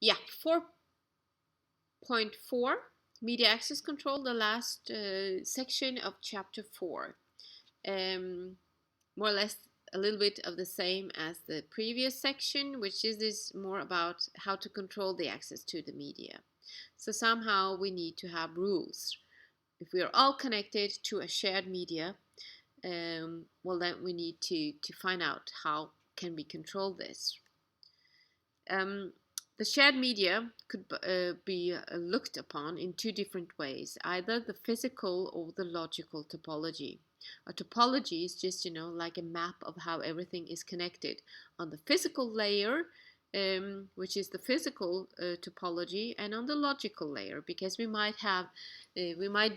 Yeah, 4.4, media access control, the last section of chapter 4. More or less a little bit of the same as the previous section, which is this more about how to control the access to the media. So somehow we need to have rules. If we are all connected to a shared media, well, then we need to find out how can we control this. The shared media could be looked upon in two different ways, either the physical or the logical topology. A topology is just, like a map of how everything is connected. On the physical layer, which is the physical topology, and on the logical layer, because we might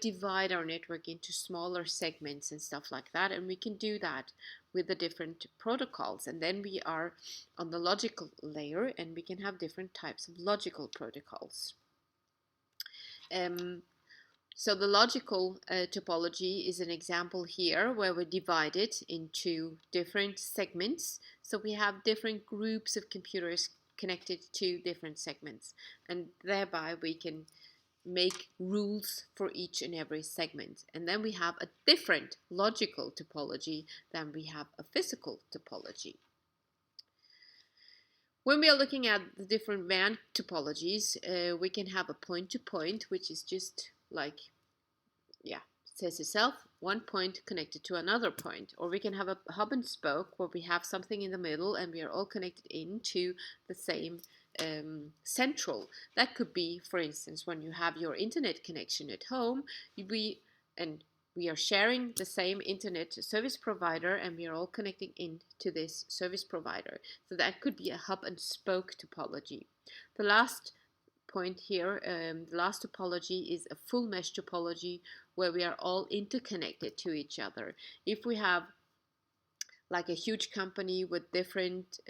divide our network into smaller segments and stuff like that, and we can do that with the different protocols. And then we are on the logical layer, and we can have different types of logical protocols. So the logical topology is an example here where we divide it into different segments. So we have different groups of computers connected to different segments, and thereby we can make rules for each and every segment. And then we have a different logical topology than we have a physical topology. When we are looking at the different WAN topologies, we can have a point-to-point, which is just like, says itself, one point connected to another point. Or we can have a hub and spoke where we have something in the middle and we are all connected into the same central. That could be, for instance, when you have your internet connection at home, we are sharing the same internet service provider, and we are all connecting into this service provider. So that could be a hub and spoke topology. The last point here, the last topology is a full mesh topology where we are all interconnected to each other. If we have like a huge company with different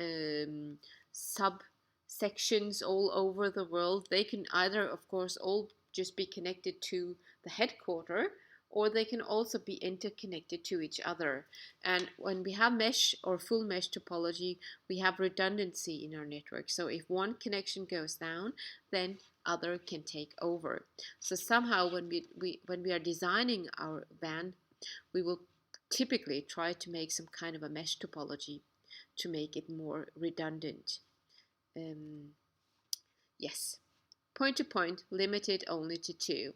subsections all over the world, they can either, of course, all just be connected to the headquarters, or they can also be interconnected to each other. And when we have mesh or full mesh topology, we have redundancy in our network. So if one connection goes down, then other can take over. So somehow when we are designing our WAN, we will typically try to make some kind of a mesh topology to make it more redundant. Yes, point-to-point, limited only to 2.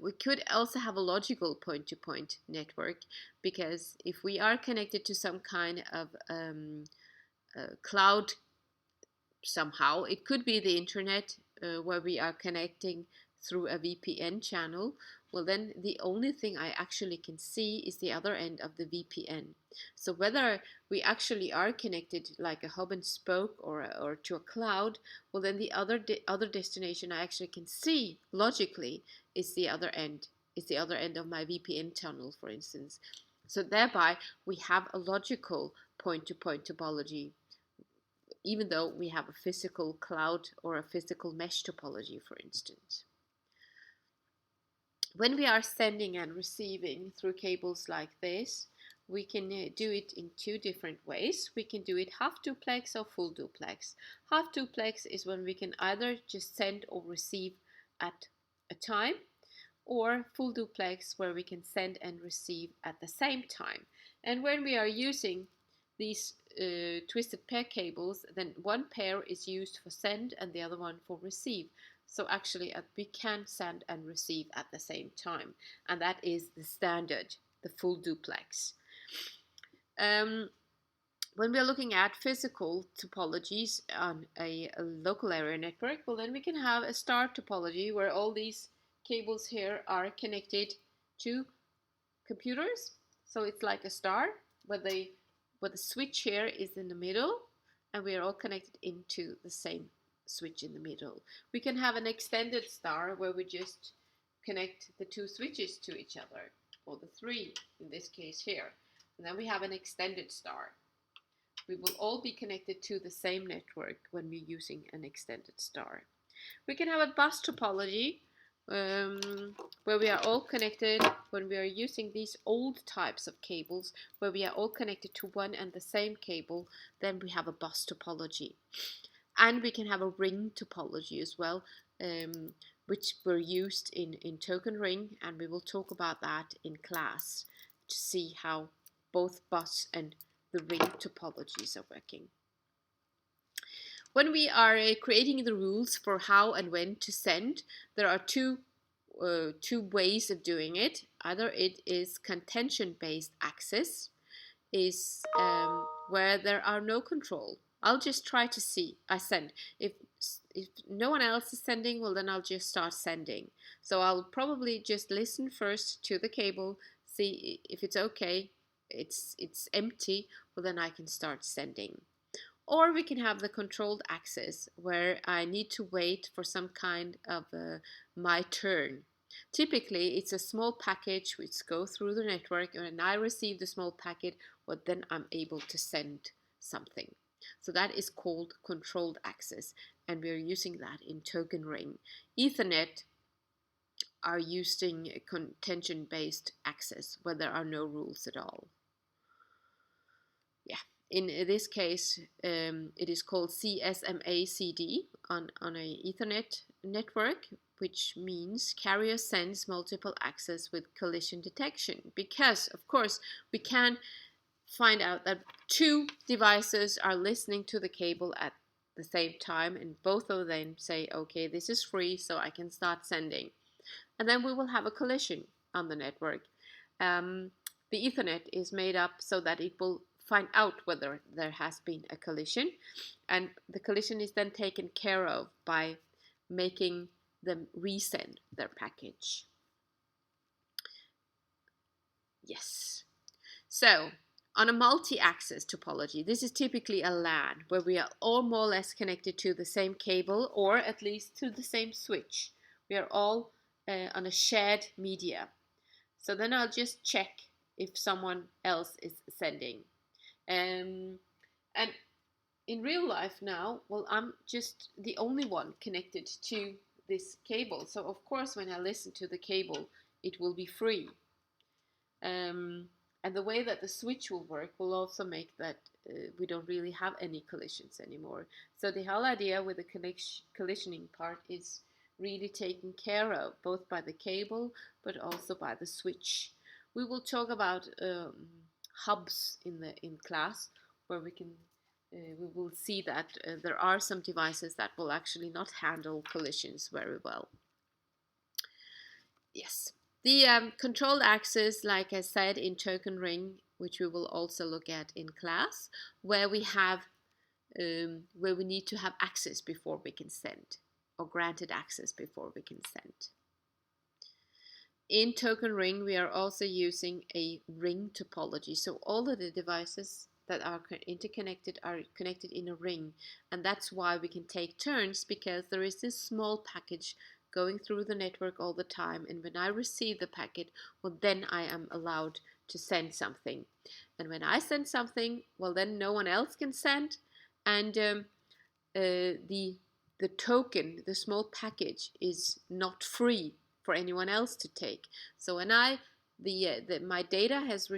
We could also have a logical point-to-point network, because if we are connected to some kind of cloud somehow, it could be the internet where we are connecting through a VPN channel, well, then the only thing I actually can see is the other end of the VPN. So whether we actually are connected like a hub and spoke or to a cloud, well, then the other destination I actually can see logically is the other end. Is the other end of my VPN tunnel, for instance. So thereby we have a logical point-to-point topology, even though we have a physical cloud or a physical mesh topology, for instance. When we are sending and receiving through cables like this, we can do it in two different ways. We can do it half duplex or full duplex. Half duplex is when we can either just send or receive at a time, or full duplex where we can send and receive at the same time. And when we are using these twisted pair cables, then one pair is used for send and the other one for receive. So actually we can send and receive at the same time, and that is the standard, the full duplex. When we are looking at physical topologies on a local area network, well, then we can have a star topology where all these cables here are connected to computers. So it's like a star where the switch here is in the middle, and we are all connected into the same switch in the middle. We can have an extended star where we just connect the two switches to each other, or the 3 in this case here. And then we have an extended star. We will all be connected to the same network when we're using an extended star. We can have a bus topology where we are all connected when we are using these old types of cables, where we are all connected to one and the same cable. Then we have a bus topology. And we can have a ring topology as well, which were used in token ring, and we will talk about that in class to see how both bus and the ring topologies are working. When we are creating the rules for how and when to send, there are two ways of doing it. Either it is contention-based access, is where there are no control. I'll just try to see. I send. If no one else is sending, well, then I'll just start sending. So I'll probably just listen first to the cable, see if it's okay. It's empty. Well, then I can start sending. Or we can have the controlled access, where I need to wait for some kind of my turn. Typically, it's a small package which goes through the network, and when I receive the small packet, well, then I'm able to send something. So that is called controlled access, and we're using that in token ring. Ethernet are using contention-based access, where there are no rules at all. Yeah. In this case, it is called CCNA1 on a Ethernet network, which means carrier sends multiple access with collision detection. Because, of course, we can find out that two devices are listening to the cable at the same time, and both of them say, okay, this is free, so I can start sending. And then we will have a collision on the network. The Ethernet is made up so that it will find out whether there has been a collision, and the collision is then taken care of by making them resend their package. Yes. So on a multi-access topology, this is typically a LAN, where we are all more or less connected to the same cable, or at least to the same switch. We are all on a shared media. So then I'll just check if someone else is sending. And in real life now, well, I'm just the only one connected to this cable. So of course, when I listen to the cable, it will be free. And the way that the switch will work will also make that we don't really have any collisions anymore. So the whole idea with the collisioning part is really taken care of, both by the cable, but also by the switch. We will talk about hubs in class, where we will see that there are some devices that will actually not handle collisions very well. Yes, the controlled access, like I said, in token ring, which we will also look at in class, where we have where we need to have access before we can send, or granted access before we can send. In token ring, we are also using a ring topology. So all of the devices that are interconnected are connected in a ring. And that's why we can take turns, because there is this small package going through the network all the time. And when I receive the packet, well, then I am allowed to send something. And when I send something, well, then no one else can send. And the token, the small package, is not free for anyone else to take. So when my data has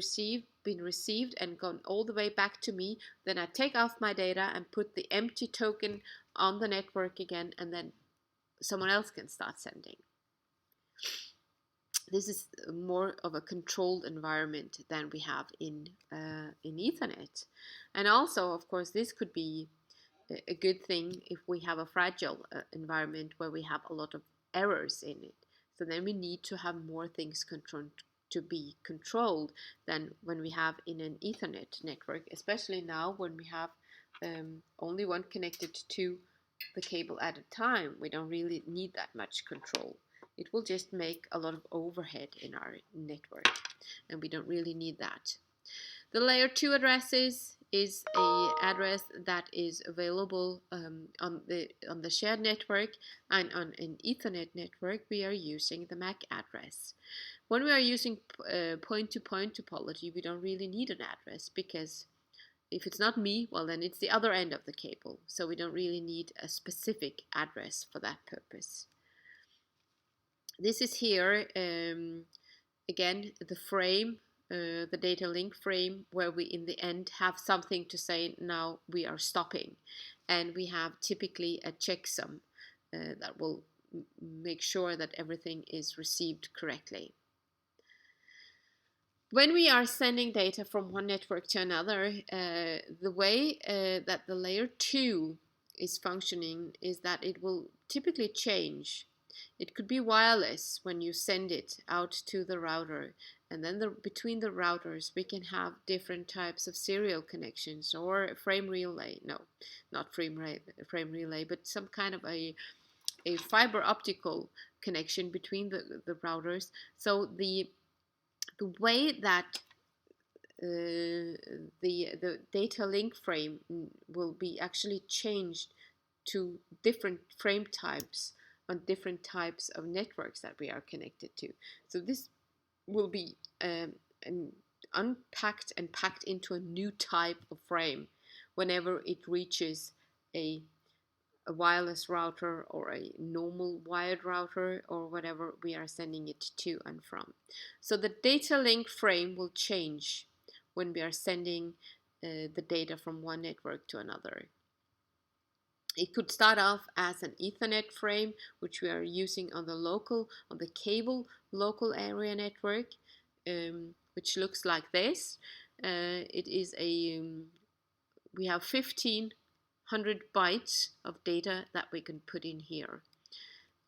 been received and gone all the way back to me, then I take off my data and put the empty token on the network again, and then someone else can start sending. This is more of a controlled environment than we have in Ethernet. And also, of course, this could be a good thing if we have a fragile environment where we have a lot of errors in it. So then we need to have more things to be controlled than when we have in an Ethernet network, especially now when we have only one connected to the cable at a time. We don't really need that much control. It will just make a lot of overhead in our network, and we don't really need that. The layer 2 addresses is a address that is available on the shared network, and on an Ethernet network we are using the MAC address. When we are using point-to-point topology, we don't really need an address, because if it's not me, well, then it's the other end of the cable. So we don't really need a specific address for that purpose. This is here again the frame. The data link frame, where we in the end have something to say, now we are stopping. and we have typically a checksum that will make sure that everything is received correctly. When we are sending data from one network to another, the way that the layer 2 is functioning is that it will typically change. It could be wireless when you send it out to the router, and then between the routers we can have different types of serial connections or frame relay. No, not frame relay, but some kind of a fiber optical connection between the routers. So the way that the data link frame will be actually changed to different frame types on different types of networks that we are connected to. So this will be unpacked and packed into a new type of frame whenever it reaches a wireless router or a normal wired router or whatever we are sending it to and from. So the data link frame will change when we are sending the data from one network to another. It could start off as an Ethernet frame, which we are using on the cable local area network, which looks like this. It is we have 1500 bytes of data that we can put in here.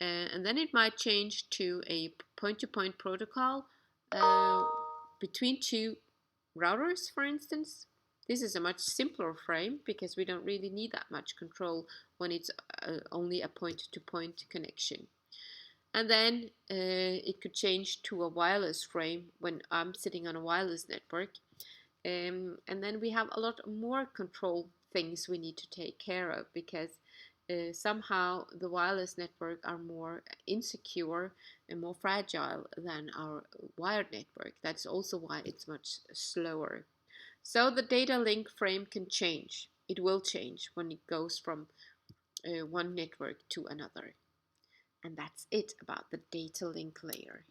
And then it might change to a point-to-point protocol between two routers, for instance. This is a much simpler frame because we don't really need that much control when it's only a point-to-point connection. And then it could change to a wireless frame when I'm sitting on a wireless network. And then we have a lot more control things we need to take care of because somehow the wireless network are more insecure and more fragile than our wired network. That's also why it's much slower. So the data link frame can change. It will change when it goes from one network to another. And that's it about the data link layer.